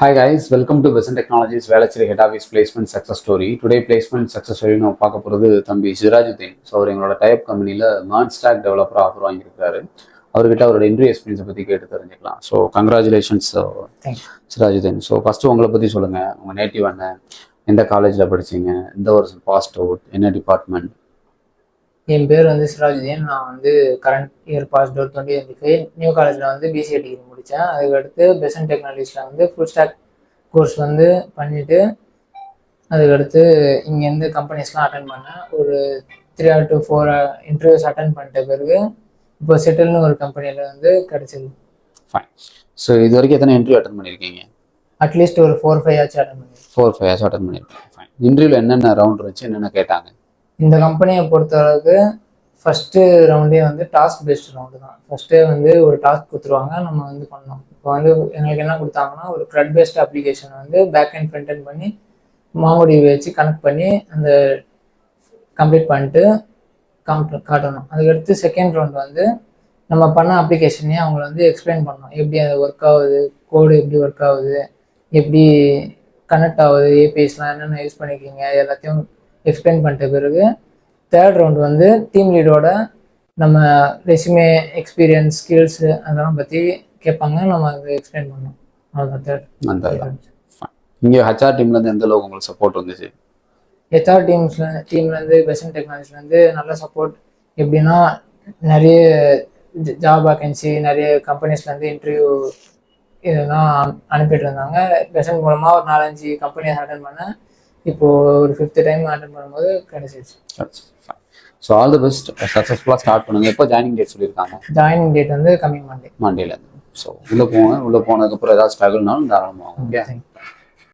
Hi guys, welcome to Besant Technologies Velachiri Head Office Placement Success Story. Today placement success story நம்ம பார்க்க போகிறது தம்பி Sirajudeen. So அவர் எங்களோட type கம்பெனியில் மேர்ன் ஸ்டாக் டெவலப்பர் ஆஃபர் வாங்கியிருக்காரு. அவர்கிட்ட அவரோட இன்டர்வியூ எக்ஸ்பீரியன்ஸை பற்றி கேட்டு தெரிஞ்சுக்கலாம். So congratulations Sirajudeen. So first உங்களை பற்றி சொல்லுங்கள். உங்கள் நேட்டிவ் என்ன, எந்த காலேஜில் படிச்சீங்க, எந்த வருஷம் பாஸ்ட் அவுட், என்ன டிபார்ட்மெண்ட்? என் பேர் சிராஜுதீன். நான் current year pass out 2025 new காலேஜில் பிசிஏ டிகிரி முடித்தேன். அதுக்கடுத்து பெசன்ட் டெக்னாலஜிஸில் ஃபுல் ஸ்டாக் கோர்ஸ் பண்ணிவிட்டு அதுக்கடுத்து இங்கேருந்து கம்பெனிஸ்லாம் அட்டன் பண்ணேன். ஒரு 3 to 4 இன்டர்வியூஸ் அட்டன் பண்ணிட்ட பிறகு இப்போ செட்டில்னு ஒரு கம்பெனியில் கிடச்சிது. ஃபைன். ஸோ இது வரைக்கும் எத்தனை இன்டர்வியூ அட்டன் பண்ணியிருக்கீங்க? அட்லீஸ்ட் ஒரு 4-5 ஆச்சு அட்டன் பண்ணியிருக்கேன். 4-5 ஆச்சு அட்டன் பண்ணியிருக்கேன். ஃபைன். இன்டர்வியூவில் என்னென்ன ரவுண்ட் இருந்துச்சு, என்னென்ன கேட்டாங்க? இந்த கம்பெனியை பொறுத்தளவுக்கு ஃபஸ்ட்டு ரவுண்டே டாஸ்க் பேஸ்ட் ரவுண்டு தான். ஃபஸ்ட்டே ஒரு டாஸ்க் கொடுத்துருவாங்க, நம்ம பண்ணோம். இப்போ எங்களுக்கு என்ன கொடுத்தாங்கன்னா, ஒரு க்ரட் பேஸ்ட் அப்ளிகேஷனை பேக் அண்ட் ஃப்ரண்ட் அண்ட் பண்ணி மாங்கோடி வச்சு கனெக்ட் பண்ணி அந்த கம்ப்ளீட் பண்ணிட்டு காட்டணும். அதுக்கடுத்து செகண்ட் ரவுண்ட் நம்ம பண்ண அப்ளிகேஷனையே அவங்கள எக்ஸ்பிளைன் பண்ணணும். எப்படி அது ஒர்க் ஆகுது, கோடு எப்படி ஒர்க் ஆகுது, எப்படி கனெக்ட் ஆகுது, ஏபிஎஸ்லாம் என்னென்ன யூஸ் பண்ணியிருக்கீங்க, எல்லாத்தையும் எக்ஸ்பிளைன் பண்ணிட்ட பிறகு தேர்ட் ரவுண்ட் டீம் லீடோட நம்ம ரெஸ்யூமே, எக்ஸ்பீரியன்ஸ், ஸ்கில்ஸு அதெல்லாம் பற்றி கேட்பாங்க. நம்ம அதை எக்ஸ்பிளைன் பண்ணோம். அவ்வளோதான் தேர்ட். இங்கே ஹெச்ஆர் டீம்லேருந்து எந்த அளவுக்கு உங்களுக்கு சப்போர்ட் வந்துச்சு? ஹெச்ஆர் டீம்லேருந்து பெசன்ட் டெக்னாலஜிலேருந்து நல்ல சப்போர்ட். எப்படின்னா, நிறைய ஜாப் வேக்கன்சி, நிறைய கம்பெனிஸ்லேருந்து இன்டர்வியூ இதெல்லாம் அனுப்பிட்டு இருந்தாங்க. பெசன்ட் மூலமாக ஒரு 4-5 கம்பெனிஸ் அட்டன் பண்ணேன். இப்போது ஒரு 5th டைம் அட்டன் பண்ணும்போது கிடைச்சிச்சு. ஸோ ஆல் தி பெஸ்ட், சக்ஸஸ்ஃபுல்லாக ஸ்டார்ட் பண்ணுங்கள். எப்போ ஜாயினிங் டேட் சொல்லியிருக்காங்க? ஜாயினிங் டேட் கம்மிங் மண்டேலேருந்து. ஸோ உள்ளே போனதுக்கப்புறம் ஏதாவது ஸ்ட்ரகிள்னாலும் தாராளமாக. ஓகே.